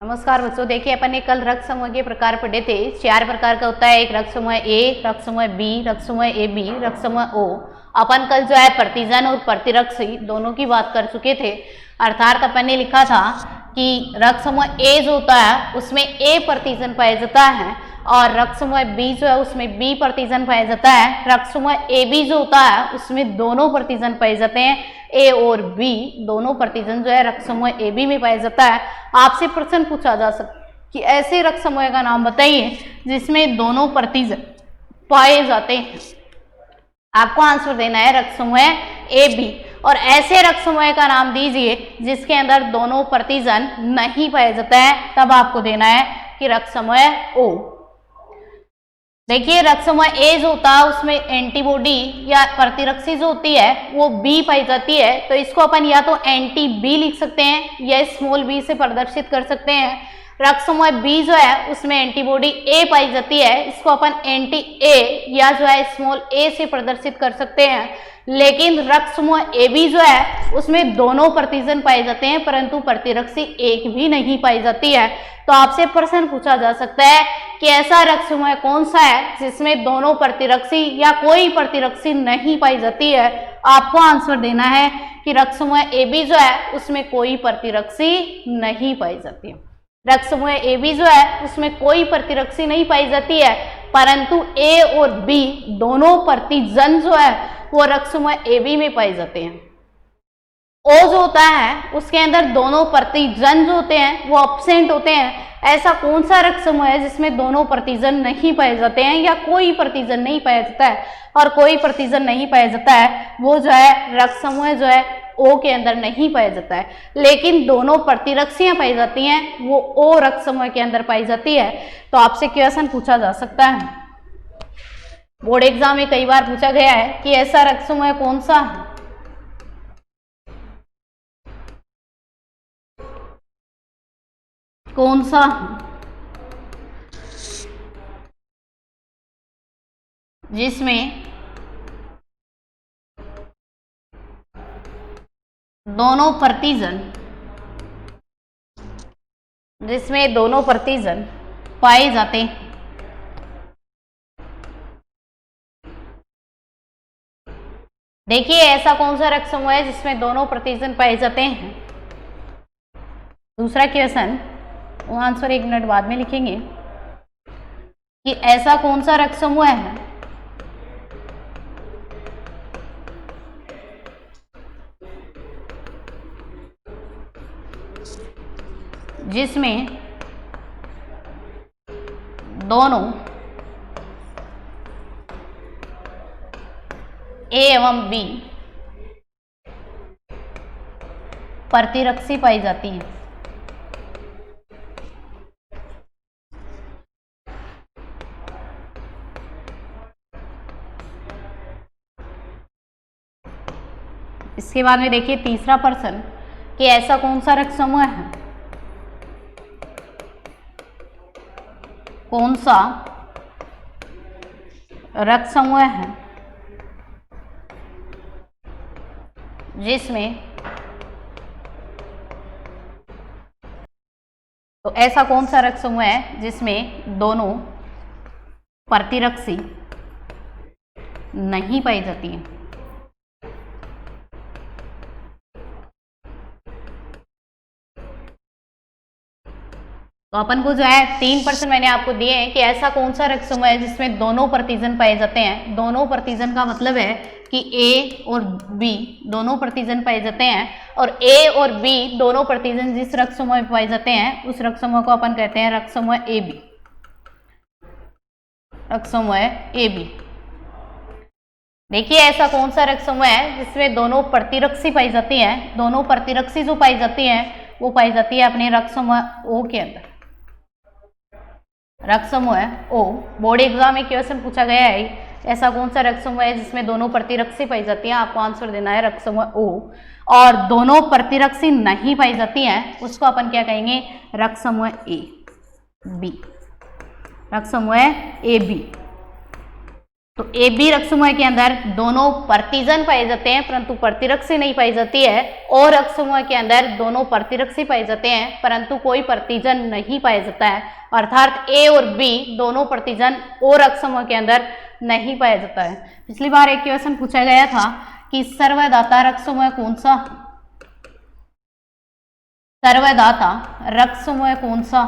नमस्कार बच्चों, देखिए अपन ने कल रक्त समूह के प्रकार पढ़े थे। 4 प्रकार का होता है। एक रक्त समूह ए, रक्त समूह बी, रक्त समूह ए बी, रक्त समूह ओ। अपन कल जो है प्रतिजन और प्रतिरक्षी दोनों की बात कर चुके थे। अर्थात अपन ने लिखा था कि रक्त समूह ए जो होता है उसमें ए प्रतिजन पाया जाता है और रक्त समूह बी जो है उसमें बी प्रतिजन पाया जाता है। रक्त समूह ए बी जो होता है उसमें दोनों प्रतिजन पाए जाते हैं। ए और बी दोनों प्रतिजन जो है रक्त समूह ए बी में पाया जाता है। आपसे प्रश्न पूछा जा सकता है कि ऐसे रक्त समूह का नाम बताइए जिसमें दोनों प्रतिजन पाए जाते हैं। आपको आंसर देना है रक्त समूह ए बी। और ऐसे रक्त समूह का नाम दीजिए जिसके अंदर दोनों प्रतिजन नहीं पाया जाता है, तब आपको देना है कि रक्त समूह ओ। देखिए रक्त समूह ए जो होता है उसमें एंटीबॉडी या प्रतिरक्षी जो होती है वो बी पाई जाती है, तो इसको अपन या तो एंटी बी लिख सकते हैं या स्मॉल बी से प्रदर्शित कर सकते हैं। रक्त समूह बी जो है उसमें एंटीबॉडी ए पाई जाती है, इसको अपन एंटी ए या जो है स्मॉल ए से प्रदर्शित कर सकते हैं। लेकिन रक्त समूह ए बी जो है उसमें दोनों प्रतिजन पाए जाते हैं परंतु प्रतिरक्षी एक भी नहीं पाई जाती है। तो आपसे प्रश्न पूछा जा सकता है कि ऐसा रक्त समूह कौन सा है जिसमें दोनों प्रतिरक्षी या कोई प्रतिरक्षी नहीं पाई जाती है। आपको आंसर देना है कि रक्त समूह ए बी जो है उसमें कोई प्रतिरक्षी नहीं पाई जाती है। रक्त समूह ए बी जो है उसमें कोई प्रतिरक्षी नहीं पाई जाती है परंतु ए और बी दोनों प्रतिजन जो है वो रक्त समूह ए बी में पाए जाते हैं। ओ जो होता है उसके अंदर दोनों प्रतिजन जो होते हैं वो एब्सेंट होते हैं। ऐसा कौन सा रक्त समूह है जिसमें दोनों प्रतिजन नहीं पाए जाते हैं या कोई प्रतिजन नहीं पाया जाता है? और कोई प्रतिजन नहीं पाया जाता है वो जो है रक्त समूह जो है ओ के अंदर नहीं पाया जाता है, लेकिन दोनों प्रतिरक्षियां पाई जाती हैं वो ओ रक्त समूह के अंदर पाई जाती है। तो आपसे क्वेश्चन पूछा जा सकता है, बोर्ड एग्जाम में कई बार पूछा गया है कि ऐसा रक्त समूह कौन सा है। कौन सा जिसमें दोनों प्रतिजन पाए जाते हैं। देखिए ऐसा कौन सा रक्त समूह है जिसमें दोनों प्रतिजन पाए जाते हैं। दूसरा क्वेश्चन, वो आंसर 1 मिनट बाद में लिखेंगे कि ऐसा कौन सा रक्त समूह है जिसमें दोनों ए एवं बी प्रतिरक्षी पाई जाती हैं। इसके बाद में देखिए तीसरा प्रश्न कि ऐसा कौन सा रक्त समूह है, कौन सा रक्त समूह है जिसमें तो ऐसा कौन सा रक्त समूह है जिसमें दोनों प्रतिरक्षी नहीं पाई जाती हैं। तो अपन को जो है 3 प्रश्न मैंने आपको दिए हैं कि ऐसा कौन सा रक्त समूह है जिसमें दोनों प्रतिजन पाए जाते हैं। दोनों प्रतिजन का मतलब है कि ए और बी दोनों प्रतिजन पाए जाते हैं और ए और बी दोनों प्रतिजन जिस रक्त समूह में पाए जाते हैं उस रक्त समूह को अपन कहते हैं रक्त समूह ए बी। रक्त समूह ए बी। देखिए ऐसा कौन सा रक्त समूह है जिसमें दोनों प्रतिरक्षी पाई जाती हैं। दोनों प्रतिरक्षी जो पाई जाती हैं वो पाई जाती है अपने रक्त समूह ओ के अंदर। रक्त समूह ओ, बोर्ड एग्जाम में क्वेश्चन पूछा गया है ऐसा कौन सा रक्त समूह है जिसमें दोनों प्रतिरक्षी पाई जाती हैं। आपको आंसर देना है रक्त समूह ओ। और दोनों प्रतिरक्षी नहीं पाई जाती हैं उसको अपन क्या कहेंगे, रक्त समूह ए बी। रक्त समूह ए बी। तो ए बी रक्त समूह के अंदर दोनों प्रतिजन पाए जाते हैं परंतु प्रतिरक्षी नहीं पाई जाती है, और रक्त समूह के अंदर दोनों प्रतिरक्षी पाए जाते हैं परंतु कोई प्रतिजन नहीं पाया जाता है। अर्थात ए और बी दोनों प्रतिजन और रक्त समूह के अंदर नहीं पाया जाता है। पिछली बार एक क्वेश्चन पूछा गया था कि सर्वदाता रक्त समूह कौन सा, सर्वदाता रक्त समूह कौन सा,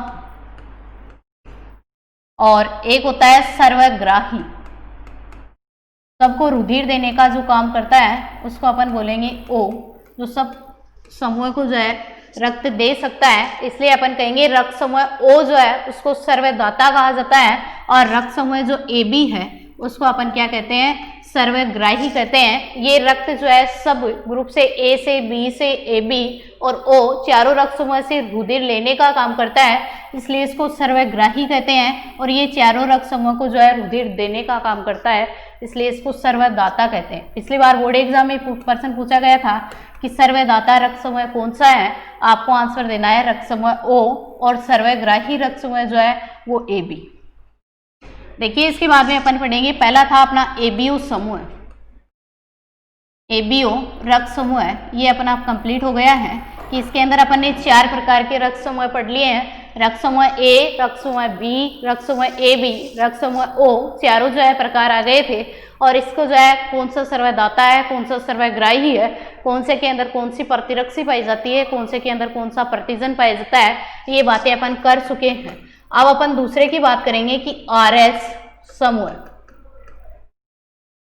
और एक होता है सर्वग्राही, सबको रुधिर देने का जो काम करता है उसको अपन बोलेंगे ओ, जो सब समूह को जो है रक्त दे सकता है, इसलिए अपन कहेंगे रक्त समूह ओ जो है उसको सर्वदाता कहा जाता है, और रक्त समूह जो ए बी है उसको अपन क्या कहते हैं, सर्वग्राही कहते हैं। ये रक्त जो है सब ग्रुप से ए से बी से ए बी और ओ चारों रक्त समूह से रुधिर लेने का काम करता है, इसलिए इसको सर्वग्राही कहते हैं, और ये चारों रक्त समूह को जो है रुधिर देने का काम करता है, इसलिए इसको सर्वदाता कहते हैं। पिछली बार बोर्ड एग्जाम में प्रश्न पूछा गया था कि सर्वदाता रक्त समूह कौन सा है, आपको आंसर देना है रक्त समूह ओ, और सर्वग्राही रक्त समूह जो है वो ए बी। देखिए इसके बाद में अपन पढ़ेंगे, पहला था अपना एबीओ समूह, एबीओ रक्त समूह है, ये अपना कंप्लीट हो गया है कि इसके अंदर अपन ने 4 प्रकार के रक्त समूह पढ़ लिए हैं, रक्त समूह ए, रक्त समूह बी, रक्त समूह ए बी, रक्त समूह ओ, चारों जो है प्रकार आ गए थे, और इसको जो है कौन सा सर्वदाता है, कौन सा सर्वग्राही है, कौन से के अंदर कौन सी प्रतिरक्षी पाई जाती है, कौन से के अंदर कौन सा प्रतिजन पाया जाता है, ये बातें अपन कर चुके हैं। अब अपन दूसरे की बात करेंगे कि आरएस समूह,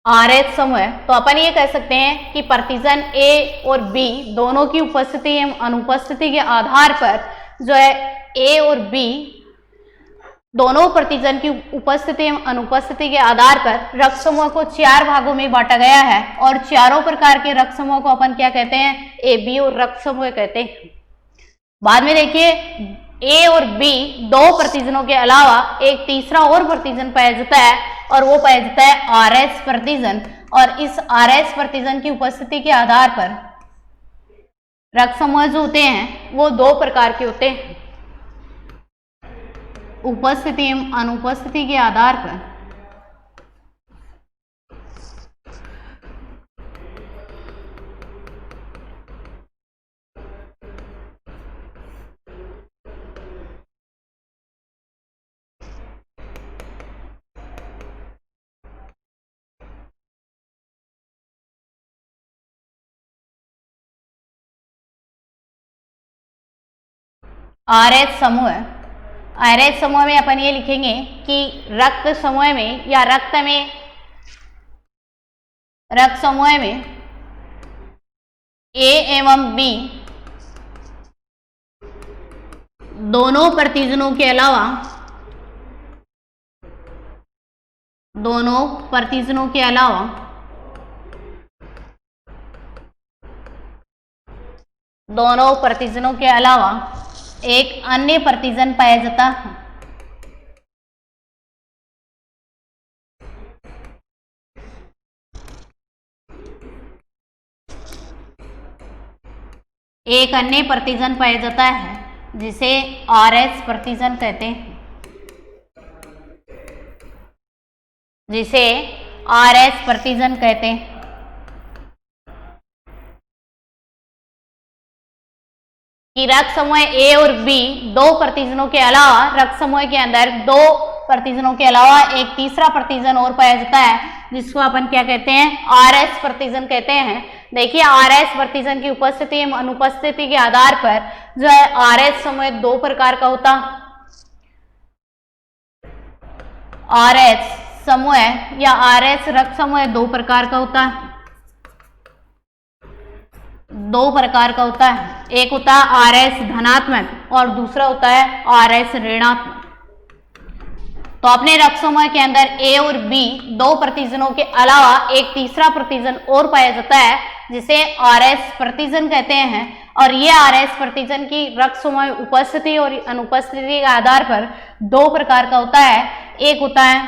आरएस समूह, तो अपन ये कह सकते हैं कि प्रतिजन ए और बी दोनों की उपस्थिति एवं अनुपस्थिति के आधार पर जो है ए और बी दोनों प्रतिजन की उपस्थिति एवं अनुपस्थिति के आधार पर रक्त समूह को 4 भागों में बांटा गया है, और चारों प्रकार के रक्त समूह को अपन क्या कहते हैं, ए बी और रक्त समूह कहते हैं। बाद में देखिए ए और बी दो प्रतिजनों के अलावा एक तीसरा और प्रतिजन पाया जाता है, और वो पाया जाता है आरएस प्रतिजन, और इस आरएस प्रतिजन की उपस्थिति के आधार पर रक्त समूह जो होते हैं वो 2 प्रकार के होते हैं, उपस्थिति एवं अनुपस्थिति के आधार पर आरएच समूह। आरएच समूह में अपन ये लिखेंगे कि रक्त समूह में या रक्त समूह में ए एवं बी दोनों प्रतिजनों के अलावा एक अन्य प्रतिजन पाया जाता है। एक अन्य प्रतिजन पाया जाता है जिसे आरएच प्रतिजन कहते हैं, कि रक्त समूह ए और बी दो प्रतिजनों के अलावा रक्त समूह के अंदर 2 प्रतिजनों के अलावा एक तीसरा प्रतिजन और पाया जाता है, जिसको अपन क्या कहते हैं, आरएस प्रतिजन कहते हैं। देखिए आरएस प्रतिजन की उपस्थिति एवं अनुपस्थिति के आधार पर जो है आरएस समूह 2 प्रकार का होता, आरएस समूह या आरएस रक्त समूह 2 प्रकार का होता है, 2 प्रकार का होता है। एक होता है आरएस धनात्मक और दूसरा होता है आरएस ऋणात्मक। तो अपने रक्त समूह के अंदर ए और बी 2 प्रतिजनों के अलावा एक तीसरा प्रतिजन और पाया जाता है, जिसे आरएस प्रतिजन कहते हैं, और ये आरएस प्रतिजन की रक्त समूह उपस्थिति और अनुपस्थिति के आधार पर 2 प्रकार का होता है। एक होता है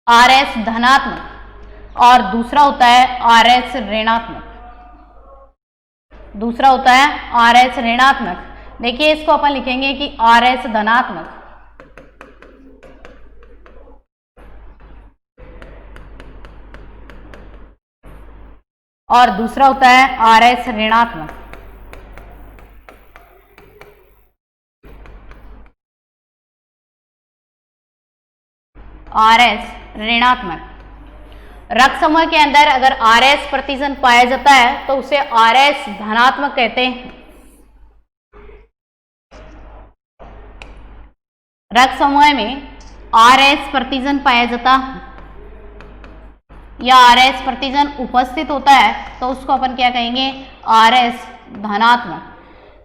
आरएस धनात्मक और दूसरा होता है आरएस ऋणात्मक। देखिए इसको अपन लिखेंगे कि आरएस धनात्मक और दूसरा होता है RS ऋणात्मक। RS ऋणात्मक। रक्त समूह के अंदर अगर RS प्रतिजन पाया जाता है तो उसे RS धनात्मक कहते हैं। रक्त समूह में RS प्रतिजन पाया जाता या RS प्रतिजन उपस्थित होता है तो उसको अपन क्या कहेंगे, RS धनात्मक।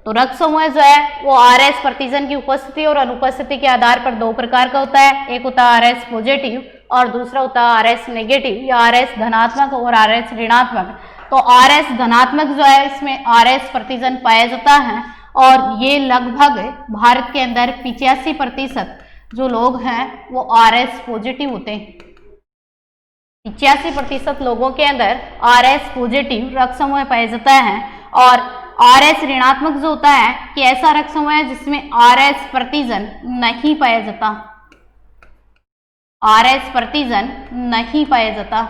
तो रक्त समूह जो है वो RS प्रतिजन की उपस्थिति और अनुपस्थिति के आधार पर दो प्रकार का होता है, एक होता है RS पॉजिटिव और दूसरा होता है RS नेगेटिव या RS धनात्मक और RS ऋणात्मक। तो RS धनात्मक जो है इसमें RS प्रतिजन पाया जाता है और ये लगभग भारत के अंदर 85% जो लोग हैं वो RS पॉजिटिव होते हैं। 85% लोगों के अंदर RS पॉजिटिव रक्त समूह पाया जाता है और RS ऋणात्मक जो होता है कि ऐसा रक्त समूह है जिसमें RS प्रतिजन नहीं पाया जाता, RS प्रतिजन नहीं पाया जाता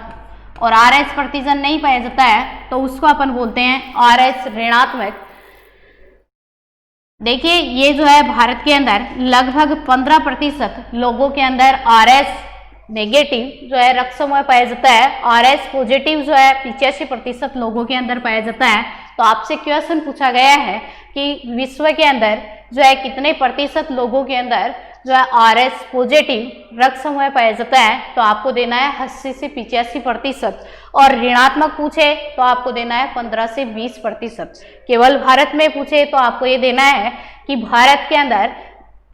और RS प्रतिजन नहीं पाया जाता है तो उसको अपन बोलते हैं RS ऋणात्मक। देखिए ये जो है भारत के अंदर लगभग 15% लोगों के अंदर RS नेगेटिव जो है रक्त समूह पाया जाता है, RS पॉजिटिव जो है 85% लोगों के अंदर पाया जाता है। तो आपसे क्वेश्चन पूछा गया है कि विश्व के अंदर जो है कितने प्रतिशत लोगों के अंदर जो है RS पॉजिटिव रक्त समूह पाया जाता है, तो आपको देना है 80 से 85% और ऋणात्मक पूछे तो आपको देना है 15 से 20%। केवल भारत में पूछे तो आपको ये देना है कि भारत के अंदर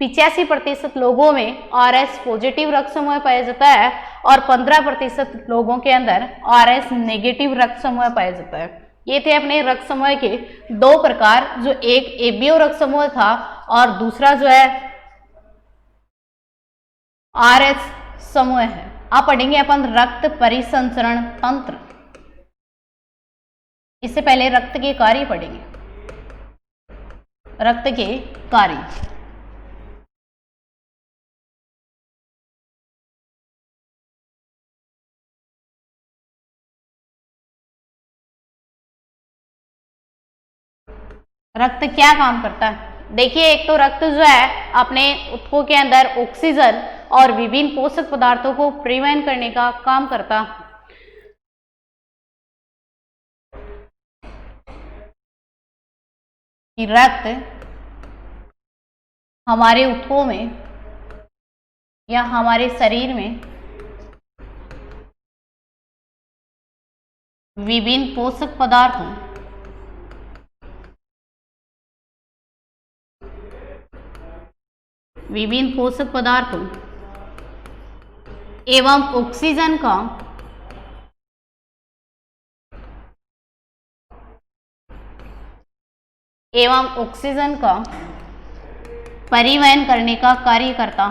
85% लोगों में RS पॉजिटिव रक्त समूह पाया जाता है और 15% लोगों के अंदर RS नेगेटिव रक्त समूह पाया जाता है। ये थे अपने रक्त समूह के दो प्रकार, जो एक एबीओ रक्त समूह था और दूसरा जो है RS समूह है। अब पढ़ेंगे अपन रक्त परिसंचरण तंत्र। इससे पहले रक्त के कार्य पढ़ेंगे। रक्त के कार्य, रक्त क्या काम करता है? देखिए एक तो रक्त जो है अपने ऊतकों के अंदर ऑक्सीजन और विभिन्न पोषक पदार्थों को परिवहन करने का काम करता। कि रक्त हमारे ऊतकों में या हमारे शरीर में विभिन्न पोषक पदार्थों एवं ऑक्सीजन का परिवहन करने का कार्य करता।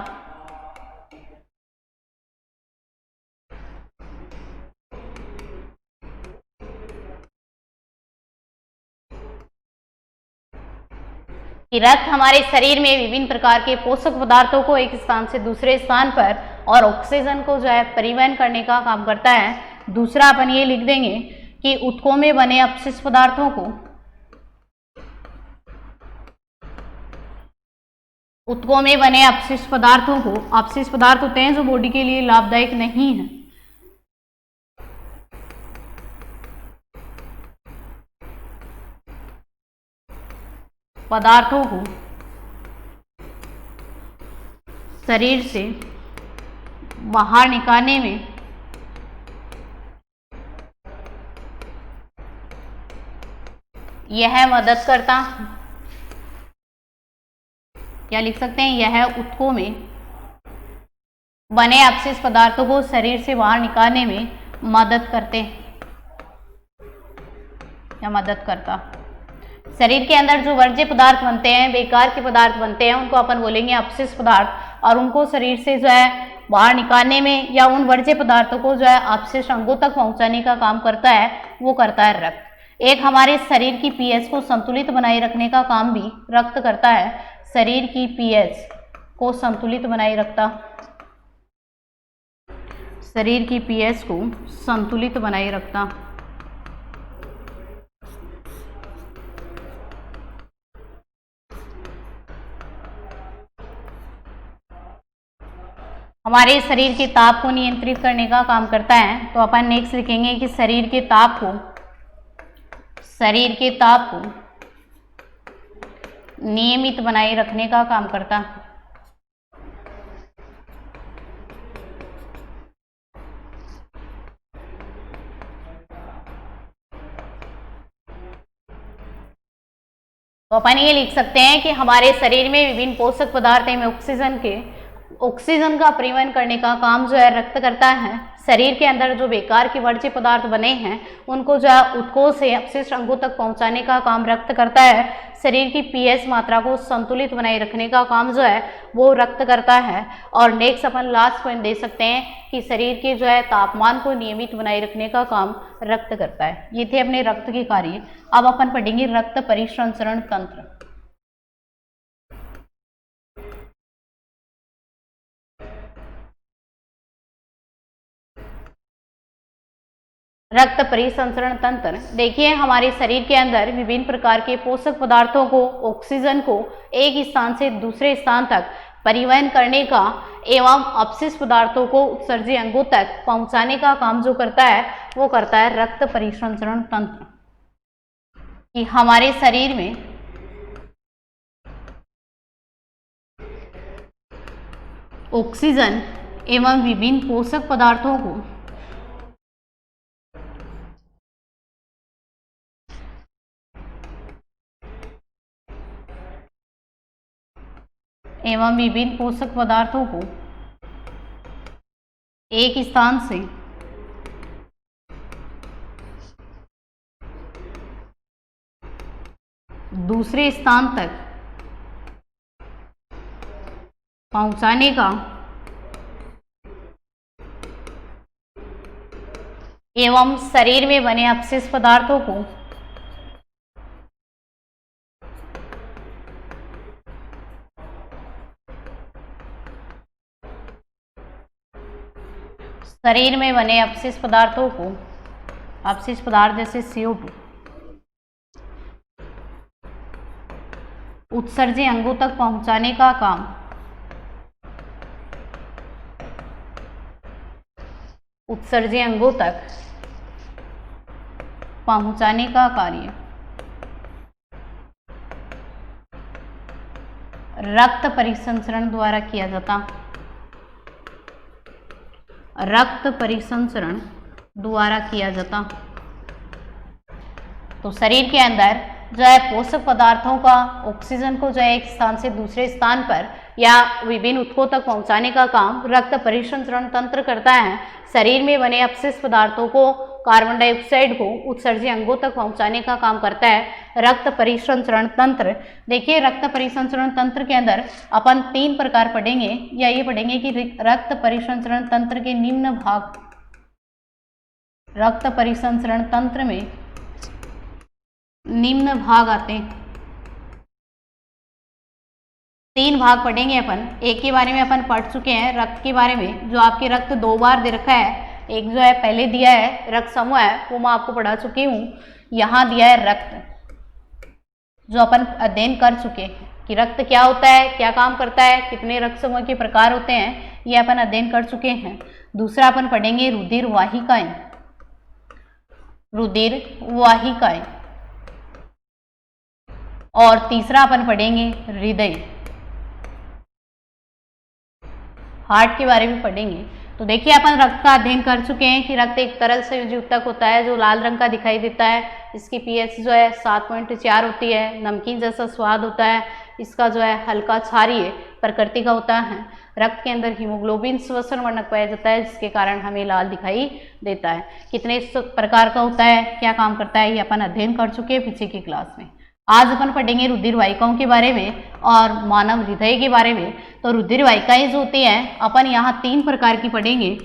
कि रक्त हमारे शरीर में विभिन्न प्रकार के पोषक पदार्थों को एक स्थान से दूसरे स्थान पर और ऑक्सीजन को जो है परिवहन करने का काम करता है। दूसरा अपन ये लिख देंगे कि ऊतकों में बने अपशिष्ट पदार्थों को अपशिष्ट पदार्थ होते हैं जो बॉडी के लिए लाभदायक नहीं है, पदार्थों को शरीर से बाहर निकालने में यह मदद करता। क्या लिख सकते हैं? यह ऊतकों में बने अपशिष्ट पदार्थों को शरीर से बाहर निकालने में मदद करते या मदद करता। शरीर के अंदर जो वर्ज्य पदार्थ बनते हैं, बेकार के पदार्थ बनते हैं, उनको अपन बोलेंगे अपशिष्ट पदार्थ और उनको शरीर से जो है बाहर निकालने में या उन वर्ज्य पदार्थों को जो है अपशिष्ट अंगों तक पहुंचाने का काम करता है, वो करता है रक्त। एक हमारे शरीर की पीएच को संतुलित बनाए रखने का काम भी रक्त करता है। शरीर की पीएच को संतुलित बनाए रखता, शरीर की पीएच को संतुलित बनाए रखता। हमारे शरीर के ताप को नियंत्रित करने का काम करता है। तो अपन नेक्स्ट लिखेंगे कि शरीर के ताप को नियमित बनाए रखने का काम करता है। तो अपन ये लिख सकते हैं कि हमारे शरीर में विभिन्न पोषक पदार्थ में ऑक्सीजन का परिवहन करने का काम जो है रक्त करता है। शरीर के अंदर जो बेकार के वर्ज्य पदार्थ बने हैं उनको जो है उत्कों से अपशिष्ट अंगों तक पहुंचाने का काम रक्त करता है। शरीर की पीएच मात्रा को संतुलित बनाए रखने का काम जो है वो रक्त करता है। और नेक्स्ट अपन लास्ट पॉइंट दे सकते हैं कि शरीर के जो है तापमान को नियमित बनाए रखने का काम रक्त करता है। ये थे अपने रक्त के कार्य। अब अपन पढ़ेंगे रक्त परिसंचरण तंत्र। रक्त परिसंचरण तंत्र, देखिए हमारे शरीर के अंदर विभिन्न प्रकार के पोषक पदार्थों को, ऑक्सीजन को एक स्थान से दूसरे स्थान तक परिवहन करने का एवं अपशिष्ट पदार्थों को उत्सर्जी अंगों तक पहुंचाने का काम जो करता है वो करता है रक्त परिसंचरण तंत्र। कि हमारे शरीर में ऑक्सीजन एवं विभिन्न पोषक पदार्थों को एक स्थान से दूसरे स्थान तक पहुंचाने का एवं शरीर में बने अपशिष्ट पदार्थों को अपशिष्ट पदार्थ जैसे CO2 उत्सर्जी अंगों तक पहुंचाने का काम कार्य रक्त परिसंचरण द्वारा किया जाता। तो शरीर के अंदर जो है पोषक पदार्थों का, ऑक्सीजन को जो है एक स्थान से दूसरे स्थान पर या विभिन्न उत्कों तक पहुंचाने का काम रक्त परिसंचरण तंत्र करता है। शरीर में बने अपशिष्ट पदार्थों को, कार्बन डाइऑक्साइड को उत्सर्जी अंगों तक पहुंचाने का काम करता है रक्त परिसंचरण तंत्र। देखिए रक्त परिसंचरण तंत्र के अंदर अपन 3 प्रकार पढ़ेंगे, या ये पढ़ेंगे कि रक्त परिसंचरण तंत्र के निम्न भाग, रक्त परिसंचरण तंत्र में निम्न भाग आते हैं। 3 भाग पढ़ेंगे अपन। एक के बारे में अपन पढ़ चुके हैं, रक्त के बारे में, जो आपके रक्त 2 बार दे रखा है। एक जो है पहले दिया है रक्त समूह है, वो मैं आपको पढ़ा चुकी हूँ। यहाँ दिया है रक्त, जो अपन अध्ययन कर चुके हैं कि रक्त क्या होता है, क्या काम करता है, कितने रक्त समूह के प्रकार होते हैं, ये अपन अध्ययन कर चुके हैं। दूसरा अपन पढ़ेंगे रुधिर वाहिकाएं, और तीसरा अपन पढ़ेंगे हृदय, हार्ट के बारे में पढ़ेंगे। तो देखिए अपन रक्त का अध्ययन कर चुके हैं कि रक्त एक तरल संयोजी ऊतक होता है जो लाल रंग का दिखाई देता है। इसकी पीएच जो है 7.4 होती है, नमकीन जैसा स्वाद होता है। इसका जो है हल्का क्षारीय प्रकृति का होता है। रक्त के अंदर हीमोग्लोबिन श्वसन वर्णक पाया जाता है, जिसके कारण हमें लाल दिखाई देता है। कितने प्रकार का होता है, क्या काम करता है, ये अपन अध्ययन कर चुके हैं पीछे की क्लास में। आज अपन पढ़ेंगे रुधिर वाहिकाओं के बारे में और मानव हृदय के बारे में। तो रुधिर वाहिकाएं जो होती हैं अपन यहाँ 3 प्रकार की पढ़ेंगे।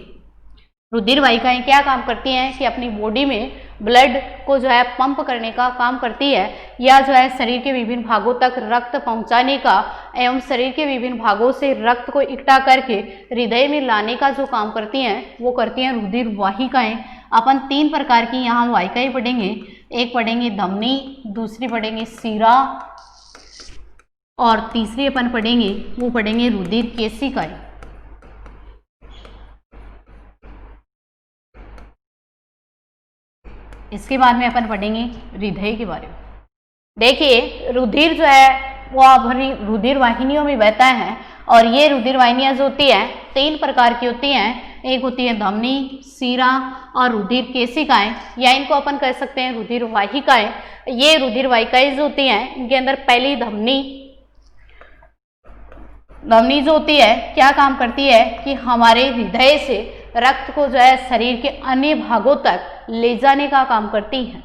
रुधिर वाहिकाएं क्या काम करती हैं कि अपनी बॉडी में ब्लड को जो है पंप करने का काम करती है, या जो है शरीर के विभिन्न भागों तक रक्त पहुंचाने का एवं शरीर के विभिन्न भागों से रक्त को इकट्ठा करके हृदय में लाने का जो काम करती हैं वो करती हैं रुधिर वाहिकाएं। अपन 3 प्रकार की यहाँ वाहिकाएं पढ़ेंगे। एक पढ़ेंगे धमनी, दूसरी पढ़ेंगे सीरा, और तीसरी अपन पढ़ेंगे रुधिर केशिकाएं। इसके बाद में अपन पढ़ेंगे हृदय के बारे में। देखिए रुधिर जो है वो हमारी रुधिर वाहिनियों में बहता है और ये रुधिर वाहिनियां जो होती है 3 प्रकार की होती हैं। एक होती है धमनी, सीरा और रुधिर केशिकाएं, या इनको अपन कह सकते हैं रुधिर वाहिकाएं। ये रुधिर वाहिकाएं जो होती हैं इनके अंदर पहली धमनी जो होती है क्या काम करती है कि हमारे हृदय से रक्त को जो है शरीर के अन्य भागों तक ले जाने का काम करती है।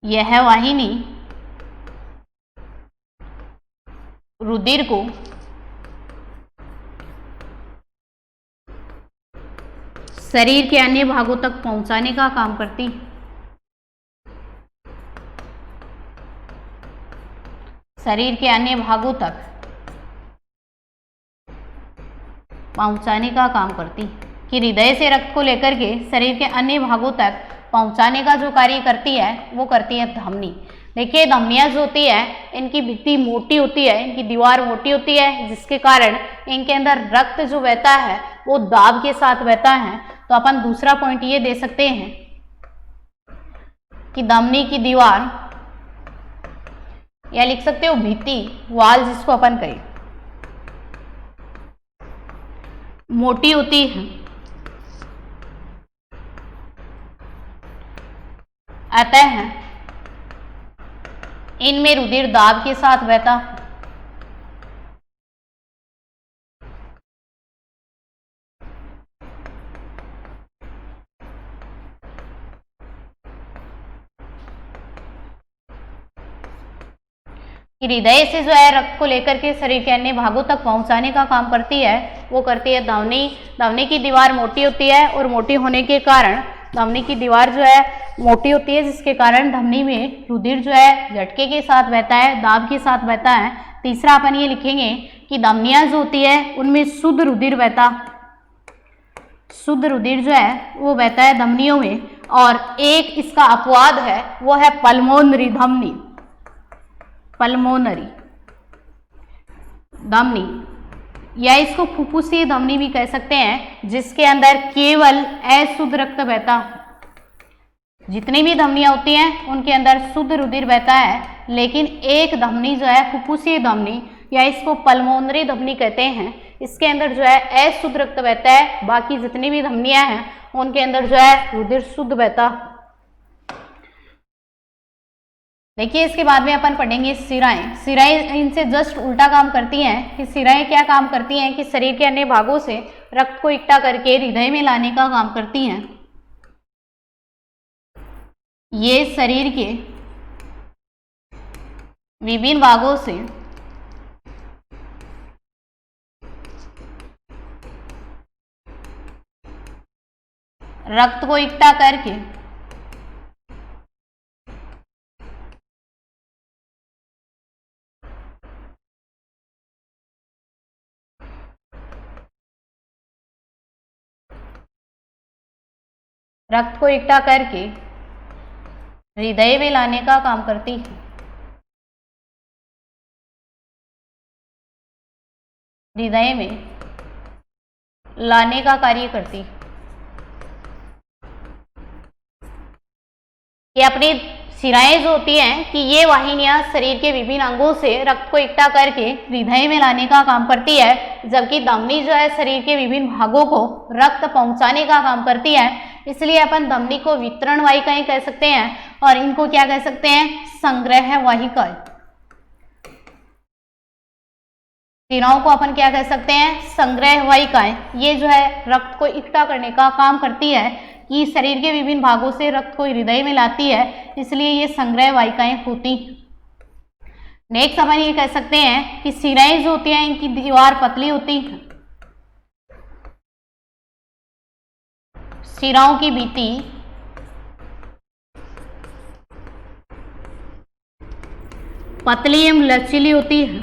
यह वाहिनी रुधिर को शरीर के अन्य भागों तक पहुंचाने का काम करती है। शरीर के अन्य भागों तक पहुंचाने का काम करती है कि हृदय से रक्त को लेकर के शरीर के अन्य भागों तक पहुंचाने का जो कार्य करती है वो करती है धमनी। देखिए धमनियां जो होती है इनकी भित्ति मोटी होती है, इनकी दीवार मोटी होती है, जिसके कारण इनके अंदर रक्त जो बहता है वो दाब के साथ बहता है। तो अपन दूसरा पॉइंट ये दे सकते हैं कि धमनी की दीवार या लिख सकते हो भित्ति, वाल जिसको अपन कहें, मोटी होती है। अतः इनमें रुधिर दाब के साथ बहता है। हृदय से जो है रक्त को लेकर के शरीर के अन्य भागों तक पहुंचाने का काम करती है वो करती है धमनी। धमनी की दीवार मोटी होती है और मोटी होने के कारण धमनी की दीवार जो है मोटी होती है, जिसके कारण धमनी में रुधिर जो है झटके के साथ बहता है, दाब के साथ बहता है। तीसरा अपन ये लिखेंगे कि धमनियां जो होती है उनमें शुद्ध रुधिर बहता, शुद्ध रुधिर जो है वो बहता है धमनियों में। और एक इसका अपवाद है वो है पल्मोनरी धमनी, पल्मोनरी धमनी या इसको फुफ्फुसीय धमनी भी कह सकते हैं, जिसके अंदर केवल अशुद्ध रक्त बहता। जितनी भी धमनियां होती हैं उनके अंदर शुद्ध रुधिर बहता है, लेकिन एक धमनी जो है फुफ्फुसीय धमनी या इसको पल्मोनरी धमनी कहते हैं, इसके अंदर जो है अशुद्ध रक्त बहता है। बाकी जितनी भी धमनियां हैं उनके अंदर जो है रुधिर शुद्ध बहता। देखिए इसके बाद में अपन पढ़ेंगे सिराएं। सिराएं इनसे जस्ट उल्टा काम करती हैं कि सिराएं क्या काम करती हैं कि शरीर के अन्य भागों से रक्त को इकट्ठा करके हृदय में लाने का काम करती हैं। ये शरीर के विभिन्न भागों से रक्त को इकट्ठा करके हृदय में लाने का काम करती है। हृदय में लाने का कार्य करती है। ये अपनी सिराएं जो होती हैं कि ये वाहिनियां शरीर के विभिन्न अंगों से रक्त को इकट्ठा करके हृदय में लाने का काम करती है, जबकि धमनी जो है शरीर के विभिन्न भागों को रक्त पहुंचाने का काम करती है। इसलिए अपन धमनी को वितरण वाहिकाएं कह सकते हैं और इनको क्या कह सकते हैं, संग्रह वाहिकाएं। सिराओं को अपन क्या कह सकते हैं, संग्रह वाहिकाएं। ये जो है रक्त को इकट्ठा करने का काम करती है कि शरीर के विभिन्न भागों से रक्त को हृदय में लाती है, इसलिए ये संग्रह वाहिकाएं होती। नेक्स्ट अपन ये कह सकते हैं कि सिराएं जो होती हैं इनकी दीवार पतली होती है। सिराओं की भित्ति पतली एवं लचीली होती है।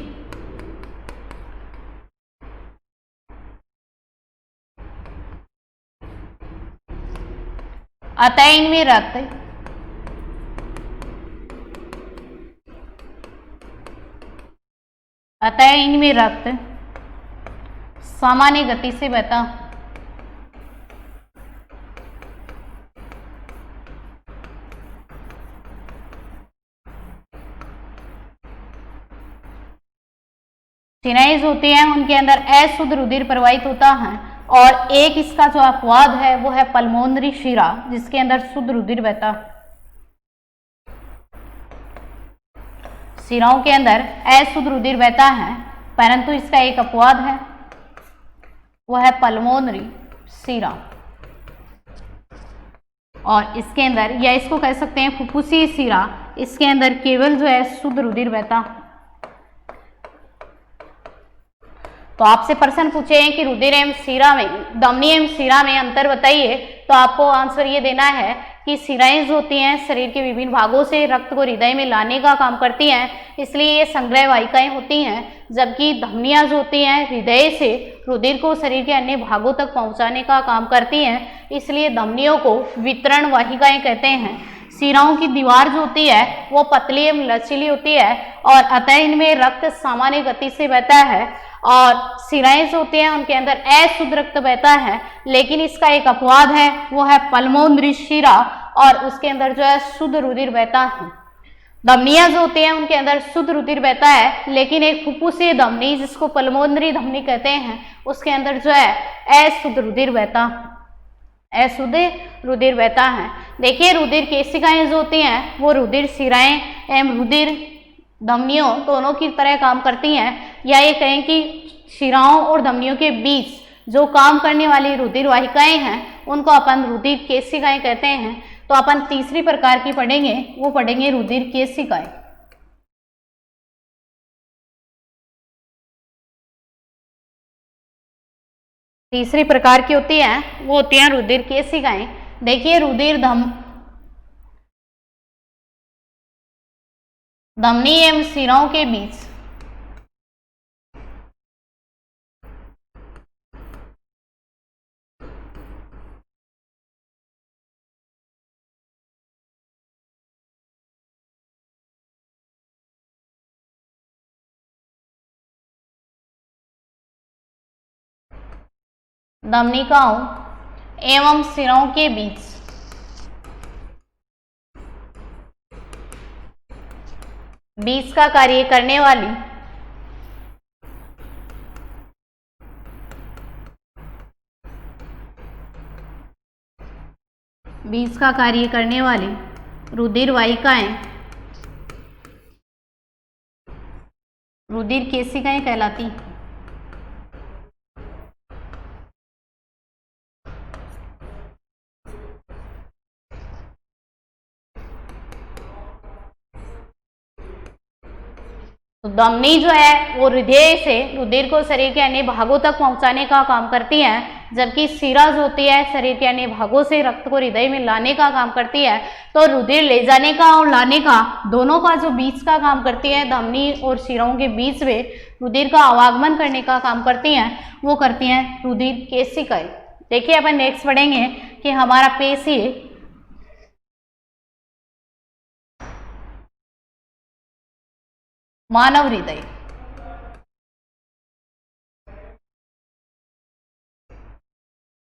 अतः इनमें रक्त सामान्य गति से बहता। शिराएं होती हैं उनके अंदर अशुद्ध रुधिर प्रवाहित होता है, और एक इसका जो अपवाद है वो है पल्मोनरी शिरा, जिसके अंदर शुद्ध रुधिर बहता है। शिराओं के अंदर अशुद्ध रुधिर बहता है, परंतु इसका एक अपवाद है, वह है पल्मोनरी शिरा, और इसके अंदर, या इसको कह सकते हैं फुफ्फुसी शिरा, इसके अंदर केवल जो है शुद्ध रुधिर बहता है। तो आपसे प्रश्न पूछे हैं कि रुधिर एवं शिरा में, धमनी एवं शिरा में अंतर बताइए, तो आपको आंसर ये देना है कि शिराएं जो होती हैं शरीर के विभिन्न भागों से रक्त को हृदय में लाने का काम करती हैं, इसलिए ये संग्रह वाहिकाएं होती हैं, जबकि धमनियां जो होती हैं हृदय से रुधिर को शरीर के अन्य भागों तक पहुंचाने का काम करती हैं, इसलिए धमनियों को वितरण वाहिकाएं कहते हैं। शिराओं की दीवार जो होती है वो पतली एवं लचीली होती है, और अतः इनमें रक्त सामान्य गति से बहता है, और शिराएं जो होती हैं उनके अंदर अशुद्ध रक्त बहता है, लेकिन इसका एक अपवाद है, वो है पल्मोनरी शिरा, और उसके अंदर जो है शुद्ध रुधिर बहता है। धमनियां जो होती हैं उनके अंदर शुद्ध रुधिर बहता है, लेकिन एक फुफ्फुसीय धमनी जिसको पल्मोनरी धमनी कहते हैं, उसके अंदर जो है अशुद्ध रुधिर बहता है, अशुद्ध रुधिर बहता है। देखिए रुधिर केशिकाएं जो होती हैं वो रुधिर शिराएं एवं रुधिर धमनियों दोनों की तरह काम करती हैं, या ये कहें कि शिराओं और धमनियों के बीच जो काम करने वाली रुधिर वाहिकाएं हैं उनको अपन रुधिर केशिकाएं कहते हैं। तो अपन तीसरी प्रकार की पढ़ेंगे, वो पढ़ेंगे रुधिर केशिकाएं। तीसरी प्रकार की होती है वो होती हैं रुधिर केशिकाएं। देखिए रुधिर धमनी एवं शिराओं के बीच धमनिकाओं एवं शिराओं के बीच का कार्य करने वाली रुधिर वाहिकाएं रुधिर केशिकाएं कहलाती हैं। तो धमनी जो है वो हृदय से रुधिर को शरीर के अन्य भागों तक पहुंचाने का काम करती है, जबकि शिरा जो होती है शरीर के अन्य भागों से रक्त को हृदय में लाने का काम करती है। तो रुधिर ले जाने का और लाने का दोनों का जो बीच का काम करती है, धमनी और शिराओं के बीच में रुधिर का आवागमन करने का काम करती हैं, वो करती हैं रुधिर केशिकाएं। देखिए अपन नेक्स्ट पढ़ेंगे कि हमारा पेशीय मानव हृदय।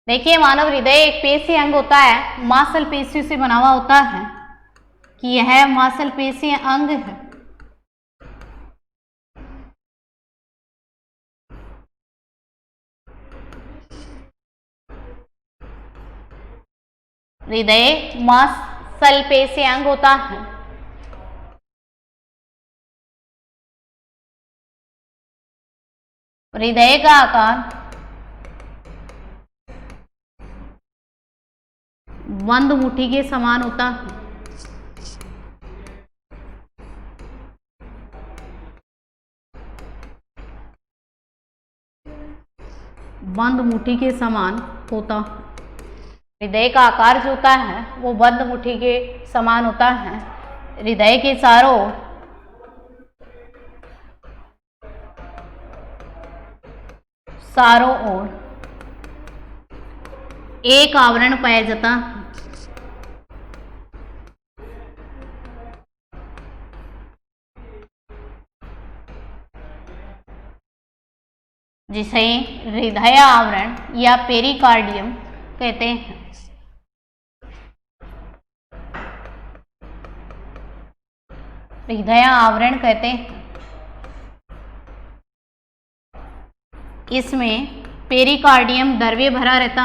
देखिए मानव हृदय एक पेशीय अंग होता है, मांसल पेशी से बना हुआ होता है, कि यह मांसल पेशीय अंग है। हृदय मांसल पेशीय अंग होता है। हृदय का आकार बंद मुट्ठी के समान होता है। बंद मुट्ठी के समान होता है। हृदय का आकार जो होता है वो बंद मुट्ठी के समान होता है। हृदय के चारों ओर एक आवरण पाया जाता है, जिसे हृदय आवरण या पेरिकार्डियम कहते हैं। हृदय आवरण कहते हैं। इसमें पेरिकार्डियम द्रव्य भरा रहता,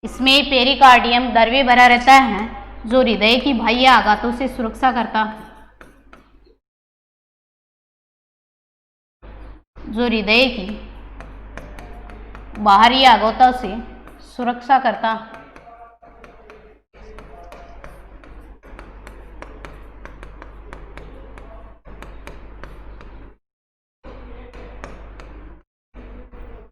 इसमें पेरिकार्डियम द्रव्य भरा रहता है जो हृदय की बाह्य आघातों से सुरक्षा करता, जो हृदय की बाहरी आघातों से सुरक्षा करता।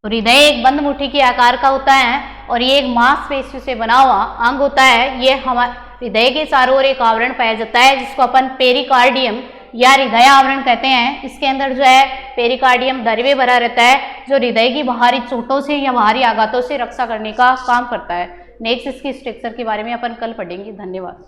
हृदय एक बंद मुट्ठी के आकार का होता है और ये एक मांसपेशियों से बना हुआ अंग होता है। ये हमारे हृदय के चारों ओर एक आवरण पाया जाता है जिसको अपन पेरिकार्डियम या हृदय आवरण कहते हैं। इसके अंदर जो है पेरिकार्डियम द्रव्य भरा रहता है जो हृदय की बाहरी चोटों से या बाहरी आघातों से रक्षा करने का काम करता है। नेक्स्ट इसकी स्ट्रक्चर के बारे में अपन कल पढ़ेंगे। धन्यवाद।